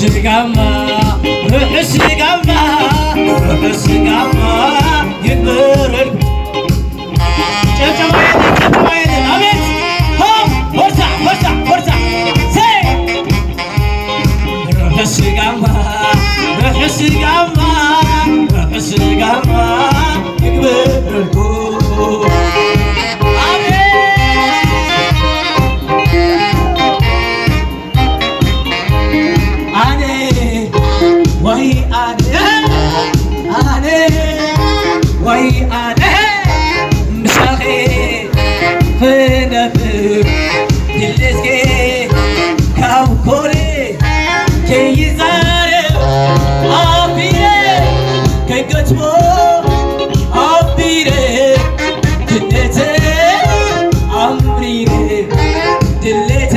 يكبر አቤት ወርሳ ስጋማ ይክበርኩ አኔ ወይ አኔ ምሳኼ ፍነፍር ድልስኬ ካብ ኮሬ ከይዛረ አቢረ ከገትሞ አቢረ ድለተ አምሪረ ድለተ